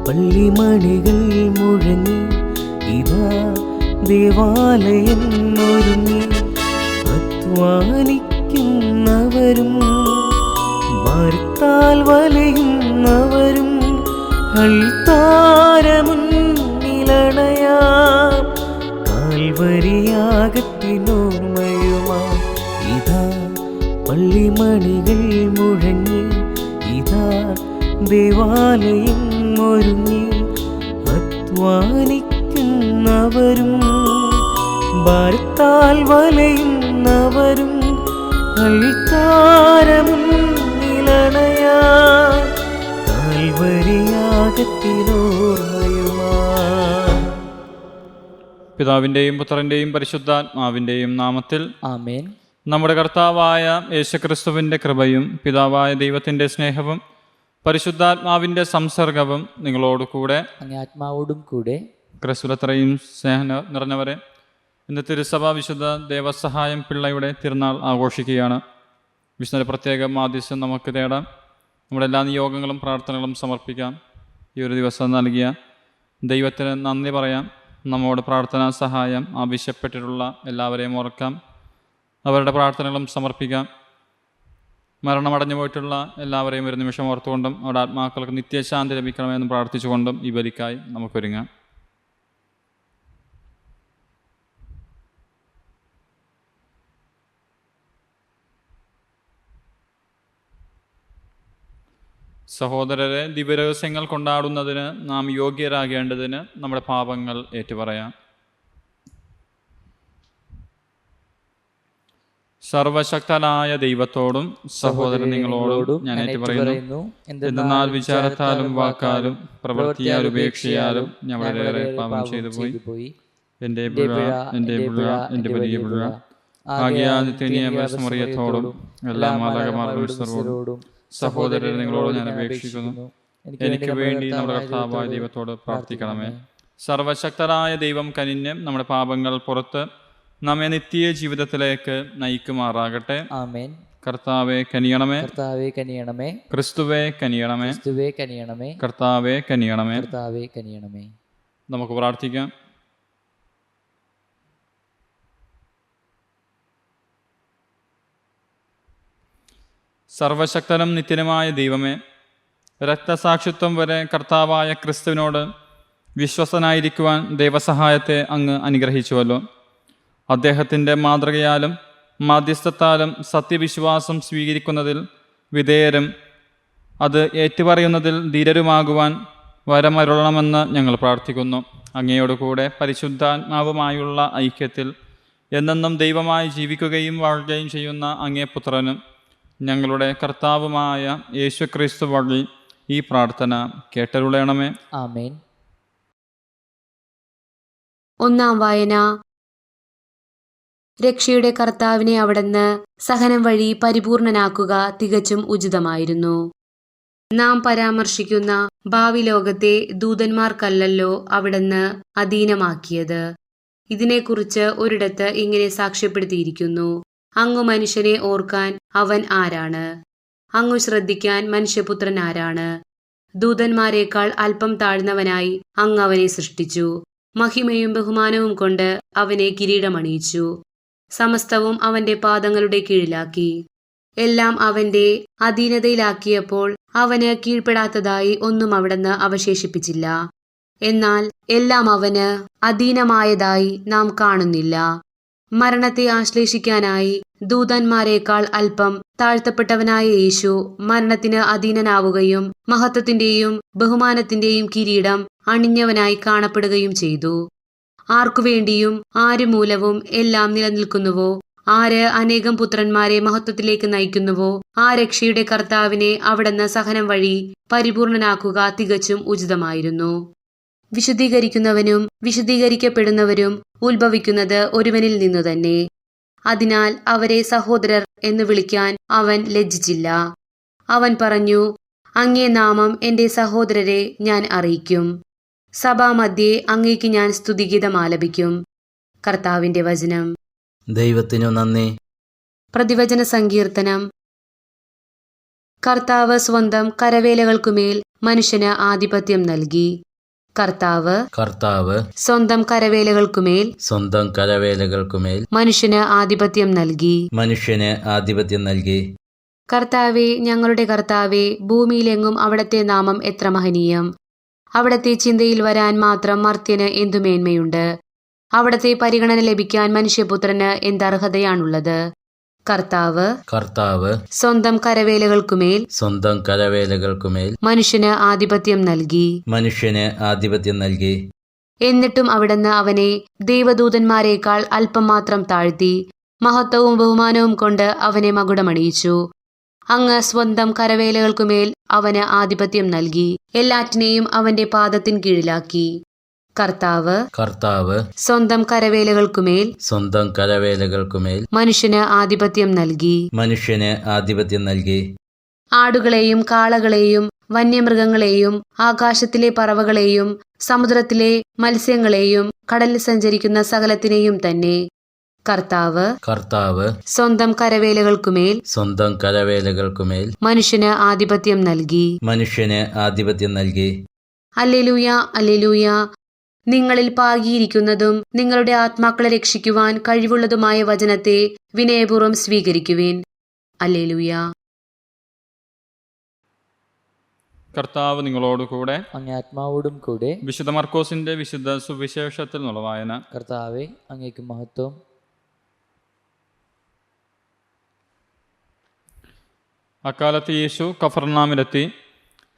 പള്ളിമണികൾ മുഴങ്ങി ഇതാ ദേവാലയം ഒരുങ്ങി. അധ്വാനിക്കുന്നവരും ഭാരത്താൽ വലയുന്നവരും അൾത്താരമുന്നിലണയാം. കാൽവരിയാഗത്തിനോർമ്മയുമാ ഇതാ പള്ളിമണികൾ മുഴങ്ങി ഇതാ ദേവാലയം ഒരുങ്ങി. അധ്വാനിക്കുന്നവരും ഭാരത്താൽ വലയുന്നവരും അൾത്താരമുന്നിലണയാം. കാൽവരിയാഗത്തിനോർമ്മയുമാ. പിതാവിൻ്റെയും പുത്രൻ്റെയും പരിശുദ്ധാത്മാവിൻ്റെയും നാമത്തിൽ ആമേൻ. നമ്മുടെ കർത്താവായ യേശുക്രിസ്തുവിൻ്റെ കൃപയും പിതാവായ ദൈവത്തിൻ്റെ സ്നേഹവും പരിശുദ്ധാത്മാവിൻ്റെ സംസർഗവും നിങ്ങളോടുകൂടെ അങ്ങേ ആത്മാവോടും കൂടെ. ക്രിസ്തുലത്രയും സ്നേഹം നിറഞ്ഞവരെ, ഇന്ന് തിരുസഭ വിശുദ്ധ ദേവസഹായം പിള്ളയുടെ തിരുനാൾ ആഘോഷിക്കുകയാണ്. വിശുദ്ധൻ്റെ പ്രത്യേക മാധ്യസ്ഥം നമുക്ക് തേടാം. നമ്മുടെ എല്ലാ നിയോഗങ്ങളും പ്രാർത്ഥനകളും സമർപ്പിക്കാം. ഈ ഒരു ദിവസം നൽകിയ ദൈവത്തിന് നന്ദി പറയാം. നമ്മോട് പ്രാർത്ഥനാ സഹായം ആവശ്യപ്പെട്ടിട്ടുള്ള എല്ലാവരെയും ഓർക്കാം. അവരുടെ പ്രാർത്ഥനകളും സമർപ്പിക്കാം. മരണമടഞ്ഞു പോയിട്ടുള്ള എല്ലാവരെയും ഒരു നിമിഷം ഓർത്തുകൊണ്ടും അവരുടെ ആത്മാക്കൾക്ക് നിത്യശാന്തി ലഭിക്കണമെന്നും പ്രാർത്ഥിച്ചുകൊണ്ടും ഈ ബലിക്കായി നമുക്കൊരുങ്ങാം. സഹോദരരെ, ദിവ്യരഹസ്യങ്ങൾ കൊണ്ടാടുന്നതിന് നാം യോഗ്യരാകേണ്ടതിന് നമ്മുടെ പാപങ്ങൾ ഏറ്റുപറയാം. സർവശക്തനായ ദൈവത്തോടും സഹോദരൻ നിങ്ങളോടും ഞാൻ ഏറ്റുപറയുന്നു, എന്തെന്നാൽ വിചാരത്താലും വാക്കാലും പ്രവൃത്തിയാലും ഉപേക്ഷയാലും ഞാൻ വളരെയേറെ പാപം ചെയ്തു പോയി. എൻ്റെ പിഴ, എൻ്റെ വലിയ പിഴ. ആകയാൽ നിത്യനിയമസ്മറിയത്തോടും എല്ലാ മാലാഖമാരോടും സഹോദരൻ നിങ്ങളോട് ഞാൻ അപേക്ഷിക്കുന്നു, എനിക്ക് വേണ്ടി നമ്മുടെ കർത്താവായ ദൈവത്തോട് പ്രാർത്ഥിക്കണമേ. സർവശക്തനായ ദൈവം കനിഞ്ഞ് നമ്മുടെ പാപങ്ങൾ പുറത്ത് നമ്മെ നിത്യ ജീവിതത്തിലേക്ക് നയിക്കുമാറാകട്ടെ. ആമേൻ. കർത്താവെ കനിയണമേ, കർത്താവേ കനിയണമേ. ക്രിസ്തുവേ കനിയണമേ, ക്രിസ്തുവേ കനിയണമേ. കർത്താവെ കനിയണമേ, കർത്താവേ കനിയണമേ. നമുക്ക് പ്രാർത്ഥിക്കാം. സർവശക്തനും നിത്യനുമായ ദൈവമേ, രക്തസാക്ഷിത്വം വരെ കർത്താവായ ക്രിസ്തുവിനോട് വിശ്വസനായിരിക്കുവാൻ ദൈവസഹായത്തെ അങ്ങ് അനുഗ്രഹിച്ചുവല്ലോ. അദ്ദേഹത്തിൻ്റെ മാതൃകയാലും മാധ്യസ്ഥത്താലും സത്യവിശ്വാസം സ്വീകരിക്കുന്നതിൽ വിധേയരും അത് ഏറ്റുപറയുന്നതിൽ ധീരരുമാകുവാൻ വരമരുളണമെന്ന് ഞങ്ങൾ പ്രാർത്ഥിക്കുന്നു. അങ്ങയോടുകൂടെ പരിശുദ്ധാത്മാവുമായുള്ള ഐക്യത്തിൽ എന്നെന്നും ദൈവമായി ജീവിക്കുകയും വാഴുകയും ചെയ്യുന്ന അങ്ങേ പുത്രനും ഞങ്ങളുടെ കർത്താവുമായ യേശുക്രിസ്തു വഴി ഈ പ്രാർത്ഥന കേട്ടരുളയണമേ. ആമേൻ. ഒന്നാം വായന. രക്ഷയുടെ കർത്താവിനെ അവിടുന്ന് സഹനം വഴി പരിപൂർണനാക്കുക തികച്ചും ഉചിതമായിരുന്നു. നാം പരാമർശിക്കുന്ന ഭാവി ലോകത്തെ ദൂതന്മാർക്കല്ലല്ലോ അവിടുന്ന് അധീനമാക്കിയത്. ഇതിനെക്കുറിച്ച് ഒരിടത്ത് ഇങ്ങനെ സാക്ഷ്യപ്പെടുത്തിയിരിക്കുന്നു: അങ്ങു മനുഷ്യനെ ഓർക്കാൻ അവൻ ആരാണ്? അങ്ങു ശ്രദ്ധിക്കാൻ മനുഷ്യപുത്രൻ ആരാണ്? ദൂതന്മാരെക്കാൾ അല്പം താഴ്ന്നവനായി അങ്ങ് അവനെ സൃഷ്ടിച്ചു. മഹിമയും ബഹുമാനവും കൊണ്ട് അവനെ കിരീടമണിയിച്ചു. സമസ്തവും അവന്റെ പാദങ്ങളുടെ കീഴിലാക്കി. എല്ലാം അവന്റെ അധീനതയിലാക്കിയപ്പോൾ അവന് കീഴ്പ്പെടാത്തതായി ഒന്നും അവിടുന്ന് അവശേഷിപ്പിച്ചില്ല. എന്നാൽ എല്ലാം അവന് അധീനമായതായി നാം കാണുന്നില്ല. മരണത്തെ ആശ്ലേഷിക്കാനായി ദൂതന്മാരെക്കാൾ അല്പം താഴ്ത്തപ്പെട്ടവനായ യേശു മരണത്തിന് അധീനനാവുകയും മഹത്വത്തിന്റെയും ബഹുമാനത്തിന്റെയും കിരീടം അണിഞ്ഞവനായി കാണപ്പെടുകയും ചെയ്തു. ആർക്കുവേണ്ടിയും ആര് മൂലവും എല്ലാം നിലനിൽക്കുന്നുവോ, ആര് അനേകം പുത്രന്മാരെ മഹത്വത്തിലേക്ക് നയിക്കുന്നുവോ, ആ രക്ഷയുടെ കർത്താവിനെ അവിടുന്ന് സഹനം വഴി പരിപൂർണനാക്കുക തികച്ചും ഉചിതമായിരുന്നു. വിശുദ്ധീകരിക്കുന്നവനും വിശുദ്ധീകരിക്കപ്പെടുന്നവരും ഉത്ഭവിക്കുന്നത് ഒരുവനിൽ നിന്നു തന്നെ. അതിനാൽ അവരെ സഹോദരർ എന്ന് വിളിക്കാൻ അവൻ ലജ്ജിച്ചില്ല. അവൻ പറഞ്ഞു, അങ്ങേ നാമം എന്റെ സഹോദരരെ ഞാൻ അറിയിക്കും. സഭാമധ്യേ അങ്ങേക്ക് ഞാൻ സ്തുതിഗീതം ആലപിക്കും. കർത്താവിന്റെ വചനം. ദൈവത്തിനു നന്ദി. പ്രതിവചന സങ്കീർത്തനം. കർത്താവ് സ്വന്തം കരവേലകൾക്കുമേൽ മനുഷ്യന് ആധിപത്യം നൽകി. കർത്താവ് കർത്താവ് സ്വന്തം കരവേലകൾക്കുമേൽ സ്വന്തം കരവേലകൾക്കുമേൽ മനുഷ്യന് ആധിപത്യം നൽകി. മനുഷ്യന് ആധിപത്യം നൽകി. കർത്താവേ, ഞങ്ങളുടെ കർത്താവേ, ഭൂമിയിലെങ്ങും അവിടത്തെ നാമം എത്ര മഹനീയം! അവിടത്തെ ചിന്തയിൽ വരാൻ മാത്രം മർത്യന് എന്തു മേന്മയുണ്ട്! അവിടത്തെ പരിഗണന ലഭിക്കാൻ മനുഷ്യപുത്രന് എന്തർഹതയാണുള്ളത്! കർത്താവ് കർത്താവ് സ്വന്തം കരവേലകൾക്കുമേൽ സ്വന്തം കരവേലകൾക്കുമേൽ മനുഷ്യന് ആധിപത്യം നൽകി. മനുഷ്യന് ആധിപത്യം നൽകി. എന്നിട്ടും അവിടുന്ന് അവനെ ദൈവദൂതന്മാരെക്കാൾ അല്പം മാത്രം താഴ്ത്തി മഹത്വവും ബഹുമാനവും കൊണ്ട് അവനെ മകുടമണിയിച്ചു. അങ്ങ് സ്വന്തം കരവേലകൾക്കുമേൽ അവന് ആധിപത്യം നൽകി. എല്ലാറ്റിനെയും അവന്റെ പാദത്തിൻ കീഴിലാക്കി. കർത്താവ് കർത്താവ് സ്വന്തം കരവേലകൾക്കുമേൽ സ്വന്തം കരവേലകൾക്കുമേൽ മനുഷ്യന് ആധിപത്യം നൽകി. മനുഷ്യന് ആധിപത്യം നൽകി. ആടുകളെയും കാളകളെയും വന്യമൃഗങ്ങളെയും ആകാശത്തിലെ പറവകളെയും സമുദ്രത്തിലെ മത്സ്യങ്ങളെയും കടലിൽ സഞ്ചരിക്കുന്ന സകലത്തിനെയും തന്നെ. കർത്താവ് കർത്താവ് സ്വന്തം കരവേലകൾക്കുമേൽ സ്വന്തം കരവേലകൾക്കുമേൽ മനുഷ്യന് ആധിപത്യം നൽകി. മനുഷ്യന് ആധിപത്യം നൽകി. അല്ലെലൂയ, അല്ലെലൂയ. നിങ്ങളിൽ പാകിയിരിക്കുന്നതും നിങ്ങളുടെ ആത്മാക്കളെ രക്ഷിക്കുവാൻ കഴിവുള്ളതുമായ വചനത്തെ വിനയപൂർവ്വം സ്വീകരിക്കുവിൻ. അല്ലെലൂയ. കർത്താവ് നിങ്ങളോടുകൂടെ. അങ്ങേ ആത്മാവോടും കൂടെ. വിശുദ്ധ മർക്കോസിന്റെ വിശുദ്ധ സുവിശേഷത്തിൽ നിന്നുള്ള വായന. കർത്താവെ, അങ്ങേക്ക് മഹത്വം. അക്കാലത്ത് യേശു കഫർനാമിലെത്തി.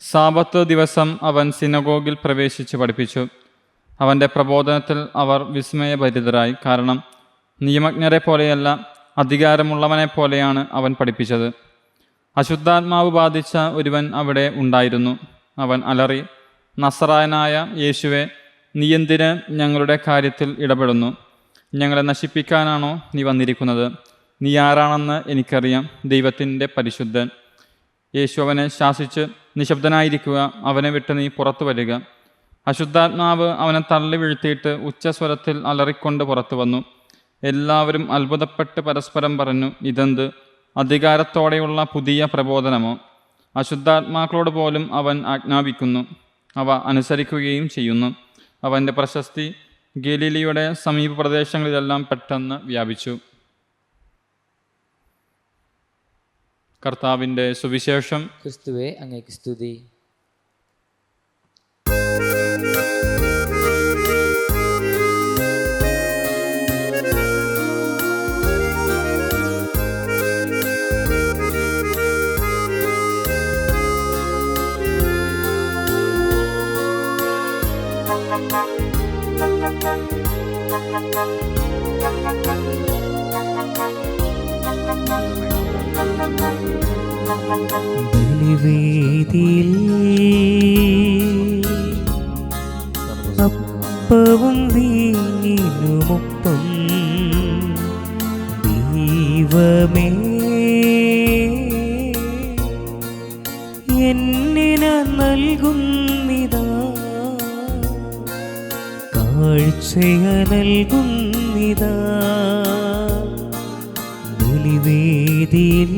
സാബത്ത് ദിവസം അവൻ സിനഗോഗിൽ പ്രവേശിച്ച് പഠിപ്പിച്ചു. അവൻ്റെ പ്രബോധനത്തിൽ അവർ വിസ്മയഭരിതരായി. കാരണം നിയമജ്ഞരെ പോലെയല്ല, അധികാരമുള്ളവനെ പോലെയാണ് അവൻ പഠിപ്പിച്ചത്. അശുദ്ധാത്മാവ് ബാധിച്ച ഒരുവൻ അവിടെ ഉണ്ടായിരുന്നു. അവൻ അലറി, നസറായനായ യേശുവെ, നീ എന്തിന് ഞങ്ങളുടെ കാര്യത്തിൽ ഇടപെടുന്നു? ഞങ്ങളെ നശിപ്പിക്കാനാണോ നീ വന്നിരിക്കുന്നത്? നീ ആരാണെന്ന് എനിക്കറിയാം, ദൈവത്തിൻ്റെ പരിശുദ്ധൻ. യേശു അവനെ ശാസിച്ച്, നിശബ്ദനായിരിക്കുക, അവനെ വിട്ട് നീ പുറത്തു വരിക. അശുദ്ധാത്മാവ് അവനെ തള്ളി വീഴ്ത്തിയിട്ട് ഉച്ചസ്വരത്തിൽ അലറിക്കൊണ്ട് പുറത്തു വന്നു. എല്ലാവരും അത്ഭുതപ്പെട്ട് പരസ്പരം പറഞ്ഞു, ഇതെന്ത് അധികാരത്തോടെയുള്ള പുതിയ പ്രബോധനമോ? അശുദ്ധാത്മാക്കളോട് പോലും അവൻ ആജ്ഞാപിക്കുന്നു, അവ അനുസരിക്കുകയും ചെയ്യുന്നു. അവൻ്റെ പ്രശസ്തി ഗലീലയുടെ സമീപ പ്രദേശങ്ങളിലെല്ലാം പെട്ടെന്ന് വ്യാപിച്ചു. കർത്താവിൻ്റെ സുവിശേഷം. ക്രിസ്തുവേ, അങ്ങേക്ക് സ്തുതി. ബലിവേദിയിൽ അപ്പവും വീഞ്ഞിനുമൊപ്പം ദൈവമേ എന്നിന നൽകുന്നിതാ, കാഴ്ചയ നൽകുന്നിതാ. ബലിവേദിയിൽ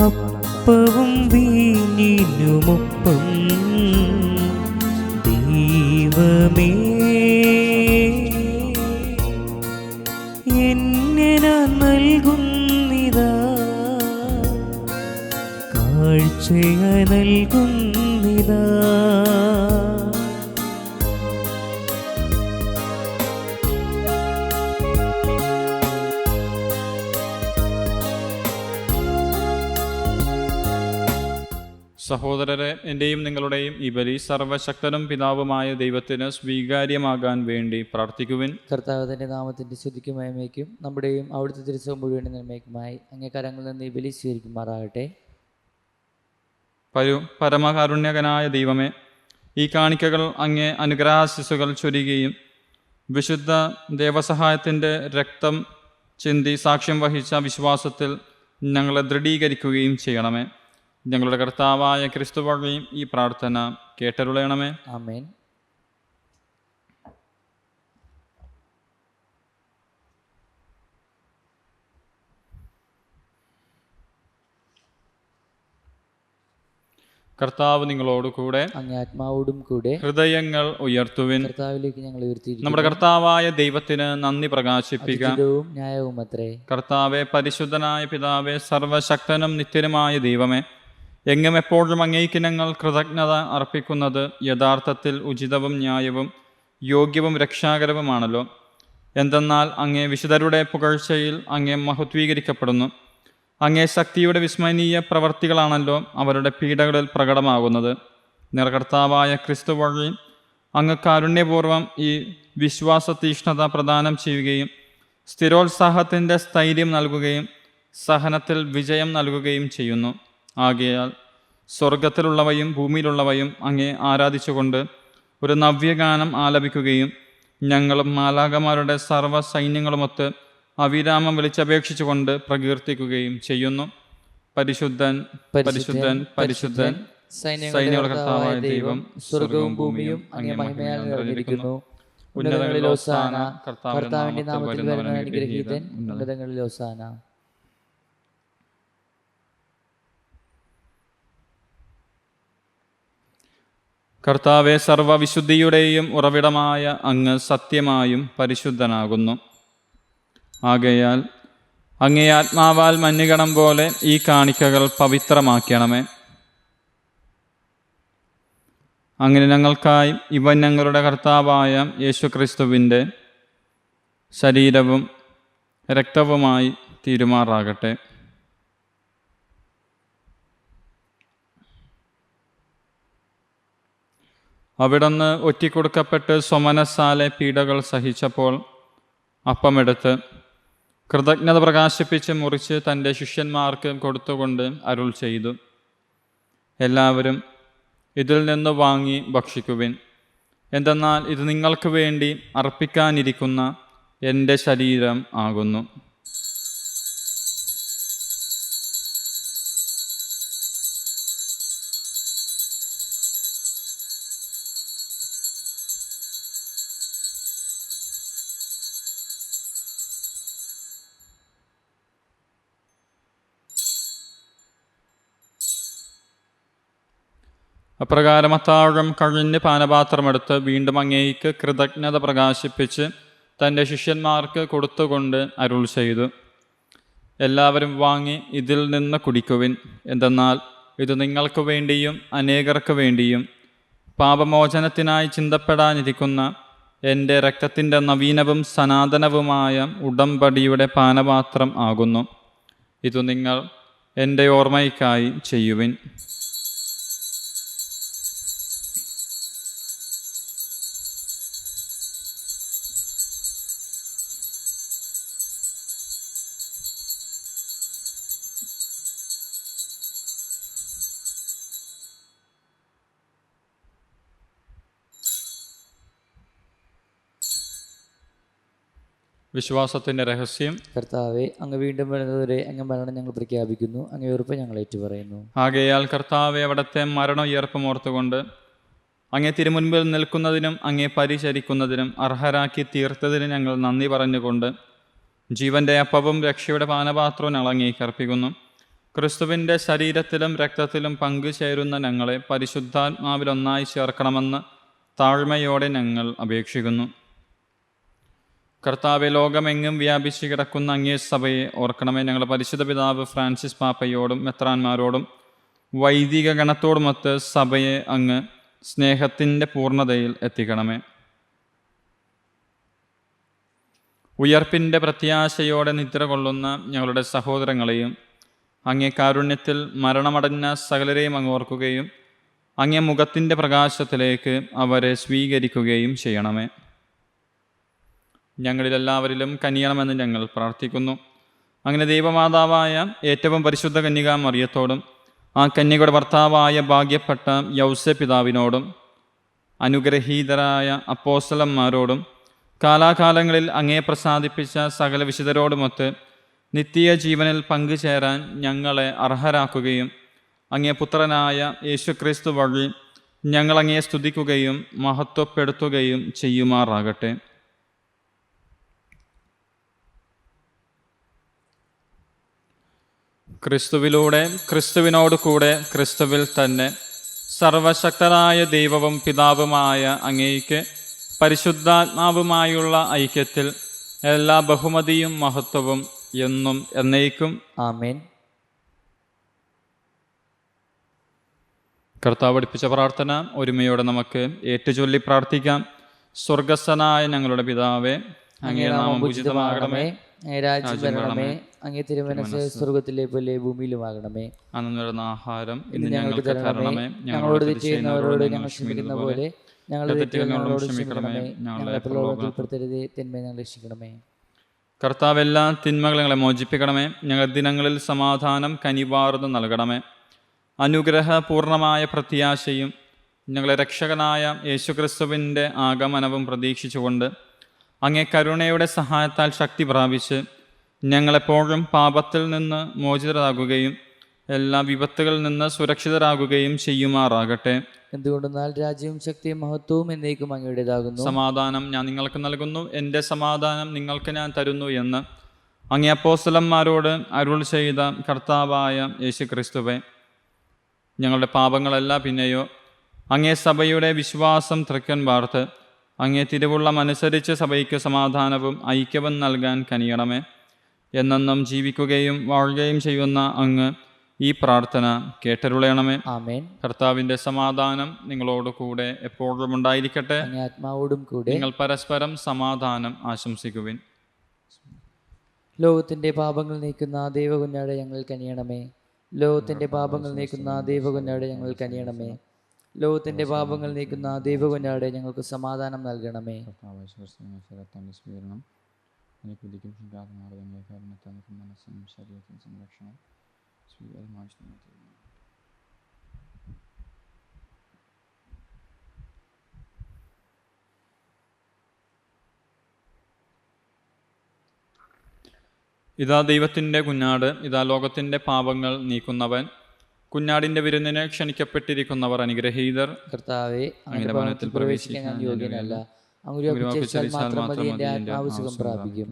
അപ്പവും വീഞ്ഞിനുമൊപ്പം ദൈവമേ എന്നിന നൽകുന്നിതാ, കാഴ്ചയ നൽകുന്നിതാ. സഹോദരരെ, എൻ്റെയും നിങ്ങളുടെയും ഈ ബലി സർവശക്തനും പിതാവുമായ ദൈവത്തിന് സ്വീകാര്യമാകാൻ വേണ്ടി പ്രാർത്ഥിക്കുവിൻ. കർത്താവ് തൻ്റെ നാമത്തിൻ്റെ സ്തുതിക്കും മഹിമയ്ക്കും നമ്മുടെയും അവിടുത്തെ തിരുസഭ മുഴുവൻ നന്മയ്ക്കുമായി അങ്ങേ കരങ്ങളിൽ നിന്ന് ഈ ബലി സ്വീകരിക്കുമാറാകട്ടെ. പരമകാരുണ്യകനായ ദൈവമേ, ഈ കാണിക്കകൾ അങ്ങേ അനുഗ്രഹാശിസുകൾ ചൊരിയുകയും വിശുദ്ധ ദേവസഹായത്തിൻ്റെ രക്തം ചിന്തി സാക്ഷ്യം വഹിച്ച വിശ്വാസത്തിൽ ഞങ്ങളെ ദൃഢീകരിക്കുകയും ചെയ്യണമേ. ഞങ്ങളുടെ കർത്താവായ ക്രിസ്തു വഴിയും ഈ പ്രാർത്ഥന കേട്ടരുളയണമേ. ആമേൻ. കർത്താവ് നിങ്ങളോട് കൂടെ. അങ്ങേ ആത്മാവോടും കൂടെ. ഹൃദയങ്ങൾ ഉയർത്തുവിൻ. കർത്താവിലേക്ക് ഞങ്ങൾ ഉയർത്തിയിരിക്കുന്നു. നമ്മുടെ കർത്താവായ ദൈവത്തിന് നന്ദി പ്രകാശിപ്പിക്കാം. ഉചിതവും ന്യായവും അത്രേ. കർത്താവെ, പരിശുദ്ധനായ പിതാവേ, സർവശക്തനും നിത്യനുമായ ദൈവമേ, എങ്ങും എപ്പോഴും അങ്ങേക്ക് ഞങ്ങൾ കൃതജ്ഞത അർപ്പിക്കുന്നത് യഥാർത്ഥത്തിൽ ഉചിതവും ന്യായവും യോഗ്യവും രക്ഷാകരവുമാണല്ലോ. എന്തെന്നാൽ അങ്ങേ വിശുദ്ധരുടെ പുകഴ്ചയിൽ അങ്ങേ മഹത്വീകരിക്കപ്പെടുന്നു. അങ്ങേ ശക്തിയുടെ വിസ്മരണീയ പ്രവർത്തികളാണല്ലോ അവരുടെ പീഡകളിൽ പ്രകടമാകുന്നത്. നിറകർത്താവായ ക്രിസ്തു വഴി അങ്ങ് കാരുണ്യപൂർവ്വം ഈ വിശ്വാസതീഷ്ണത പ്രദാനം ചെയ്യുകയും സ്ഥിരോത്സാഹത്തിൻ്റെ സ്ഥൈര്യം നൽകുകയും സഹനത്തിൽ വിജയം നൽകുകയും ചെയ്യുന്നു. ആകയാൽ സ്വർഗത്തിലുള്ളവയും ഭൂമിയിലുള്ളവയും അങ്ങേ ആരാധിച്ചുകൊണ്ട് ഒരു നവ്യഗാനം ആലപിക്കുകയും ഞങ്ങളും മാലാഖമാരുടെ സർവ്വ സൈന്യങ്ങളുമൊത്ത് അവിരാമം വിളിച്ചപേക്ഷിച്ചുകൊണ്ട് പ്രകീർത്തിക്കുകയും ചെയ്യുന്നു. പരിശുദ്ധൻ, പരിശുദ്ധൻ, പരിശുദ്ധൻ, സൈന്യങ്ങളുടെ കർത്താവായ ദൈവം, സ്വർഗവും ഭൂമിയും അങ്ങേ മഹിമയാൽ നിറഞ്ഞിരിക്കുന്നു. ഉന്നതങ്ങളിൽ ഹോസാന. കർത്താവിന്റെ നാമത്തിൽ വരുന്നവൻ അനുഗ്രഹീതൻ. ഉന്നതങ്ങളിൽ ഹോസാന. കർത്താവെ, സർവ്വവിശുദ്ധിയുടെയും ഉറവിടമായ അങ്ങ് സത്യമായും പരിശുദ്ധനാകുന്നു. ആകയാൽ അങ്ങേ ആത്മാവാൽ മഞ്ഞുകണം പോലെ ഈ കാണിക്കകൾ പവിത്രമാക്കണമേ. അങ്ങനെ ഞങ്ങൾക്കായി ഇവൻ ഞങ്ങളുടെ കർത്താവായ യേശുക്രിസ്തുവിൻ്റെ ശരീരവും രക്തവുമായി തീരുമാറാകട്ടെ. അവിടുന്ന് ഒറ്റിക്കൊടുക്കപ്പെട്ട് സ്വമനസ്സാലെ പീഡകൾ സഹിച്ചപ്പോൾ അപ്പമെടുത്ത് കൃതജ്ഞത പ്രകാശിപ്പിച്ച് മുറിച്ച് തൻ്റെ ശിഷ്യന്മാർക്ക് കൊടുത്തുകൊണ്ട് അരുൾ ചെയ്തു, എല്ലാവരും ഇതിൽ നിന്ന് വാങ്ങി ഭക്ഷിക്കുവിൻ. എന്തെന്നാൽ ഇത് നിങ്ങൾക്ക് വേണ്ടി അർപ്പിക്കാനിരിക്കുന്ന എൻ്റെ ശരീരം ആകുന്നു. അപ്രകാരം അത്താഴം കഴിഞ്ഞ് പാനപാത്രമെടുത്ത് വീണ്ടും അങ്ങേക്ക് കൃതജ്ഞത പ്രകാശിപ്പിച്ച് തൻ്റെ ശിഷ്യന്മാർക്ക് കൊടുത്തുകൊണ്ട് അരുൾ ചെയ്തു, എല്ലാവരും വാങ്ങി ഇതിൽ നിന്ന് കുടിക്കുവിൻ. എന്തെന്നാൽ ഇത് നിങ്ങൾക്ക് വേണ്ടിയും അനേകർക്ക് വേണ്ടിയും പാപമോചനത്തിനായി ചിന്തപ്പെടാനിരിക്കുന്ന എൻ്റെ രക്തത്തിൻ്റെ നവീനവും സനാതനവുമായ ഉടമ്പടിയുടെ പാനപാത്രം ആകുന്നു. ഇത് നിങ്ങൾ എൻ്റെ ഓർമ്മയ്ക്കായി ചെയ്യുവിൻ. വിശ്വാസത്തിൻ്റെ രഹസ്യം. കർത്താവെ, അങ്ങ് വീണ്ടും വരുന്നതുവരെ അങ്ങ് മരണം ഞങ്ങൾ പ്രഖ്യാപിക്കുന്നു. അങ്ങ് ഉറപ്പ് ഞങ്ങൾ ഏറ്റുപറയുന്നു. ആകയാൽ കർത്താവെ, അവിടുത്തെ മരണ ഉയർപ്പും ഓർത്തുകൊണ്ട് അങ്ങേ തിരുമുൻപിൽ നിൽക്കുന്നതിനും അങ്ങേ പരിചരിക്കുന്നതിനും അർഹരാക്കി തീർത്തതിന് ഞങ്ങൾ നന്ദി പറഞ്ഞുകൊണ്ട് ജീവൻ്റെ അപ്പവും രക്ഷയുടെ പാനപാത്രവും ഞങ്ങൾ അങ്ങേക്ക് അർപ്പിക്കുന്നു. ക്രിസ്തുവിൻ്റെ ശരീരത്തിലും രക്തത്തിലും പങ്കുചേരുന്ന ഞങ്ങളെ പരിശുദ്ധാത്മാവിൽ ഒന്നായി ചേർക്കണമെന്ന് താഴ്മയോടെ ഞങ്ങൾ അപേക്ഷിക്കുന്നു. കർത്താവെ, ലോകമെങ്ങും വ്യാപിച്ചു കിടക്കുന്ന അങ്ങേ സഭയെ ഓർക്കണമേ. ഞങ്ങളുടെ പരിശുദ്ധ പിതാവ് ഫ്രാൻസിസ് പാപ്പയോടും മെത്രാന്മാരോടും വൈദിക ഗണത്തോടുമൊത്ത് സഭയെ അങ്ങ് സ്നേഹത്തിൻ്റെ പൂർണ്ണതയിൽ എത്തിക്കണമേ. ഉയർപ്പിൻ്റെ പ്രത്യാശയോടെ നിദ്ര കൊള്ളുന്ന ഞങ്ങളുടെ സഹോദരങ്ങളെയും അങ്ങേ കാരുണ്യത്തിൽ മരണമടഞ്ഞ സകലരെയും അങ്ങ് ഓർക്കുകയും അങ്ങേ മുഖത്തിൻ്റെ പ്രകാശത്തിലേക്ക് അവരെ സ്വീകരിക്കുകയും ചെയ്യണമേ. ഞങ്ങളിലെല്ലാവരിലും കനിയണമെന്ന് ഞങ്ങൾ പ്രാർത്ഥിക്കുന്നു. അങ്ങനെ ദൈവമാതാവായ ഏറ്റവും പരിശുദ്ധ കന്യകാ മറിയത്തോടും ആ കന്യകയുടെ ഭർത്താവായ ഭാഗ്യപ്പെട്ട യൗസേ പിതാവിനോടും അനുഗ്രഹീതരായ അപ്പോസ്തലന്മാരോടും കാലാകാലങ്ങളിൽ അങ്ങേ പ്രസാദിപ്പിച്ച സകല വിശുദ്ധരോടുമൊത്ത് നിത്യ ജീവനിൽ പങ്കുചേരാൻ ഞങ്ങളെ അർഹരാക്കുകയും അങ്ങേ പുത്രനായ യേശുക്രിസ്തു വഴി ഞങ്ങൾ അങ്ങേ സ്തുതിക്കുകയും മഹത്വപ്പെടുത്തുകയും ചെയ്യുമാറാകട്ടെ. ക്രിസ്തുവിലൂടെ, ക്രിസ്തുവിനോട് കൂടെ, ക്രിസ്തുവിൽ തന്നെ സർവശക്തനായ ദൈവവും പിതാവുമായ അങ്ങേയ്ക്ക് പരിശുദ്ധാത്മാവുമായുള്ള ഐക്യത്തിൽ എല്ലാ ബഹുമതിയും മഹത്വവും എന്നും എന്നേക്കും ആമേൻ. കർത്താവ് പഠിപ്പിച്ച പ്രാർത്ഥന ഒരുമയോടെ നമുക്ക് ഏറ്റുചൊല്ലി പ്രാർത്ഥിക്കാം. സ്വർഗസ്ഥനായ ഞങ്ങളുടെ പിതാവേ, അങ്ങേ നാമം പൂജിതമാകണമേ, രാജ്യം വരണമേ, അങ്ങേ തിരുമനസ്സ് സ്വർഗത്തിലെ പോലെ ഭൂമിയിലുമാകണമേ. അന്നു ആഹാരം ഇന്ന് ഞങ്ങൾക്ക് തരണമേ, ഞങ്ങളോട് തെറ്റ് ചെയ്യുന്നവരോട് ഞങ്ങൾ ക്ഷമിക്കുന്ന പോലെ ഞങ്ങളുടെ തെറ്റുകൾ ഞങ്ങളോട് ക്ഷമിക്കണമേ, ഞങ്ങളെ പ്രലോഭനത്തിൽപ്പെടുത്തരുതേ, തിന്മയെ ഞങ്ങൾ രക്ഷിക്കണമേ. കർത്താവ് എല്ലാ തിന്മകളെ മോചിപ്പിക്കണമേ, ഞങ്ങളുടെ ദിനങ്ങളിൽ സമാധാനം കനിവാർന്ന് നൽകണമേ. അനുഗ്രഹപൂർണമായ പ്രത്യാശയും ഞങ്ങളെ രക്ഷകനായ യേശുക്രിസ്തുവിൻ്റെ ആഗമനവും പ്രതീക്ഷിച്ചുകൊണ്ട് അങ്ങേ കരുണയുടെ സഹായത്താൽ ശക്തി പ്രാപിച്ച് ഞങ്ങളെപ്പോഴും പാപത്തിൽ നിന്ന് മോചിതരാകുകയും എല്ലാ വിപത്തുകളിൽ നിന്ന് സുരക്ഷിതരാകുകയും ചെയ്യുമാറാകട്ടെ. എന്തുകൊണ്ടെന്നാൽ രാജ്യവും ശക്തിയും മഹത്വവും എന്നേക്കും അങ്ങയുടേതാകുന്നു. സമാധാനം ഞാൻ നിങ്ങൾക്ക് നൽകുന്നു, എൻ്റെ സമാധാനം നിങ്ങൾക്ക് ഞാൻ തരുന്നു എന്ന് അങ്ങേ അപ്പോസ്തലന്മാരോട് അരുൾ ചെയ്ത കർത്താവായ യേശുക്രിസ്തുവേ, ഞങ്ങളുടെ പാപങ്ങളല്ല പിന്നെയോ അങ്ങേ സഭയുടെ വിശ്വാസം തൃക്കൻ വാർത്ത് അങ്ങേ തിരുവുള്ളം അനുസരിച്ച് സഭയ്ക്ക് സമാധാനവും ഐക്യവും നൽകാൻ കനിയണമേ. എന്നെന്നും ജീവിക്കുകയും വാഴുകയും ചെയ്യുന്ന അങ്ങ് ഈ പ്രാർത്ഥന കേട്ടരുളയണമേ. ആമേൻ. കർത്താവിൻ്റെ സമാധാനം നിങ്ങളോട് കൂടെ എപ്പോഴും ഉണ്ടായിരിക്കട്ടെ. ആത്മാവോടും കൂടെ. നിങ്ങൾ പരസ്പരം സമാധാനം ആശംസിക്കുവിൻ. ലോകത്തിന്റെ പാപങ്ങൾ നീക്കുന്ന ദൈവകുഞ്ഞാടെ ഞങ്ങൾ കനിയണമേ. ലോകത്തിന്റെ പാപങ്ങൾ നീക്കുന്ന ദൈവകുഞ്ഞാടെ ഞങ്ങൾ കനിയണമേ. ലോകത്തിന്റെ പാപങ്ങൾ നീക്കുന്ന ദൈവകുഞ്ഞാടെ ഞങ്ങൾക്ക് സമാധാനം നൽകണമേ. സംരക്ഷണം ഇതാ ദൈവത്തിൻ്റെ കുഞ്ഞാട്, ഇതാ ലോകത്തിൻ്റെ പാപങ്ങൾ നീക്കുന്നവൻ. കുഞ്ഞാടിൻ്റെ വിരുന്നിന് ക്ഷണിക്കപ്പെട്ടിരിക്കുന്നവർ അനുഗ്രഹീതർ. കർത്താവേ, അങ്ങയുടെ ഭവനത്തിൽ പ്രവേശിക്കാൻ ഞാൻ യോഗ്യനല്ല. അങ്ങ് ഉച്ചരിച്ചാൽ മാത്രം മതി, എൻ്റെ ആത്മാവ് സുഖം പ്രാപിക്കും.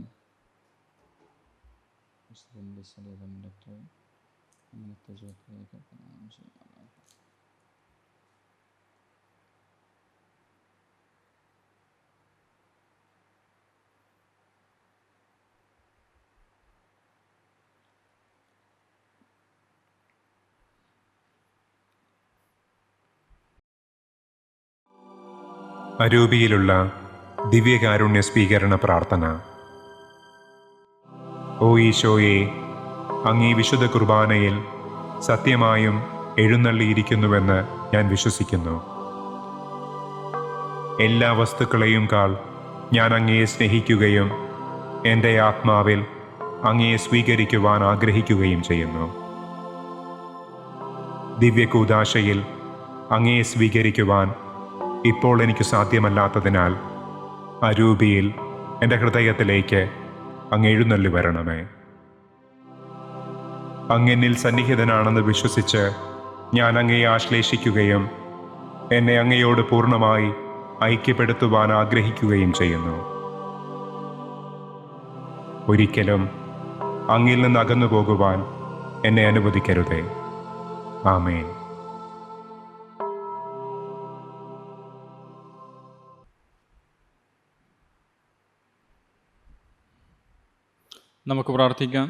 അരൂപിയിലുള്ള ദിവ്യകാരുണ്യ സ്വീകരണ പ്രാർത്ഥന. ഓ ഈശോയെ, അങ്ങീ വിശുദ്ധ കുർബാനയിൽ സത്യമായും എഴുന്നള്ളിയിരിക്കുന്നുവെന്ന് ഞാൻ വിശ്വസിക്കുന്നു. എല്ലാ വസ്തുക്കളെയും കാൾ ഞാൻ അങ്ങയെ സ്നേഹിക്കുകയും എൻ്റെ ആത്മാവിൽ അങ്ങയെ സ്വീകരിക്കുവാൻ ആഗ്രഹിക്കുകയും ചെയ്യുന്നു. ദിവ്യകൂദാശയിൽ അങ്ങയെ സ്വീകരിക്കുവാൻ ഇപ്പോൾ എനിക്ക് സാധ്യമല്ലാത്തതിനാൽ അരൂപിയിൽ എൻ്റെ ഹൃദയത്തിലേക്ക് അങ്ങ് എഴുന്നള്ളി വരണമേ. അങ്ങെന്നിൽ സന്നിഹിതനാണെന്ന് വിശ്വസിച്ച് ഞാൻ അങ്ങയെ ആശ്ലേഷിക്കുകയും എന്നെ അങ്ങയോട് പൂർണ്ണമായി ഐക്യപ്പെടുത്തുവാൻ ആഗ്രഹിക്കുകയും ചെയ്യുന്നു. ഒരിക്കലും അങ്ങിൽ നിന്ന് അകന്നു പോകുവാൻ എന്നെ അനുവദിക്കരുതേ. ആമേൻ. നമുക്ക് പ്രാർത്ഥിക്കാം.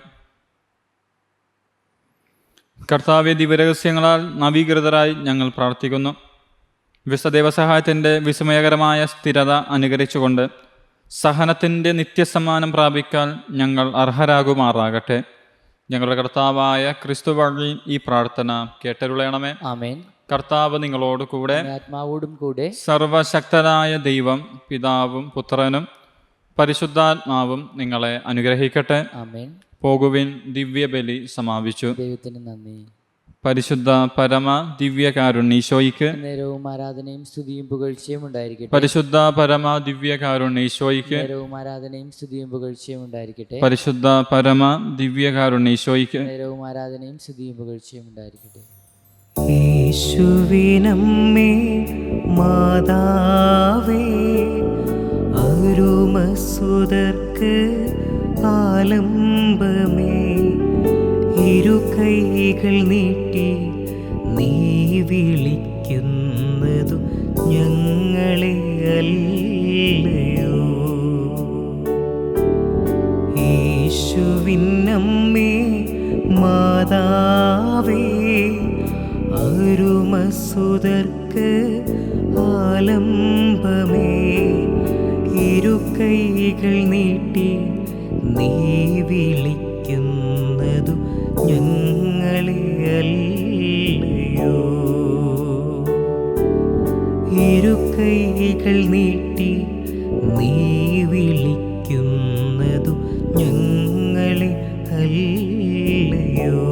കർത്താവേ, ദിവ്യരഹസ്യങ്ങളാൽ നവീകൃതരായി ഞങ്ങൾ പ്രാർത്ഥിക്കുന്നു. വിശുദ്ധദൈവസഹായത്തിൻ്റെ വിസ്മയകരമായ സ്ഥിരത അനുകരിച്ചുകൊണ്ട് സഹനത്തിൻ്റെ നിത്യസമ്മാനം പ്രാപിക്കാൻ ഞങ്ങൾ അർഹരാകുമാറാകട്ടെ. ഞങ്ങളുടെ കർത്താവായ ക്രിസ്തു വഴി ഈ പ്രാർത്ഥന കേട്ടരുളയണമേ. ആമേൻ. കർത്താവ് നിങ്ങളോട് കൂടെ, ആത്മാവോടും കൂടെ. സർവശക്തനായ ദൈവം പിതാവും പുത്രനും പരിശുദ്ധാത്മാവും നിങ്ങളെ അനുഗ്രഹിക്കട്ടെ. ആമേൻ. പോകുവിൻ, ദിവ്യബലി സമാപിച്ചു. ദൈവത്തിന് നന്ദി. പരിശുദ്ധ പരമ ദിവ്യകാരുണ്യീശോയ്ക്ക് നേരവും ആരാധനയും സ്തുതിയും പുകഴ്ചയും ഉണ്ടായിരിക്കട്ടെ. പരിശുദ്ധ പരമ ദിവ്യകാരുണ്യീശോയ്ക്ക് നേരവും ആരാധനയും സ്തുതിയും പുകഴ്ചയും ഉണ്ടായിരിക്കട്ടെ. പരിശുദ്ധ പരമ ദിവ്യകാരുണ്യീശോയ്ക്ക് നേരവും ആരാധനയും സ്തുതിയും പുകഴ്ചയും ഉണ്ടായിരിക്കട്ടെ. യേശുവിനമ്മേ മാതാവേ, അരുമസുതർക്ക് ആലംബമേ, ഇരു കൈകൾ നീട്ടി നീ വിളിക്കുന്നു ഞങ്ങളെ അല്ലയോ. യേശുവിനമ്മേ മാതാവേ, അരുമസുതർക്ക് ആലംബമേ, ഇരുകൈകൾ നീട്ടി നീ വിളിക്കുന്നതു ഞങ്ങളെ അല്ലയോ. ഇരുകൈകൾ നീട്ടി നീ വിളിക്കുന്നതു ഞങ്ങളെ അല്ലയോ.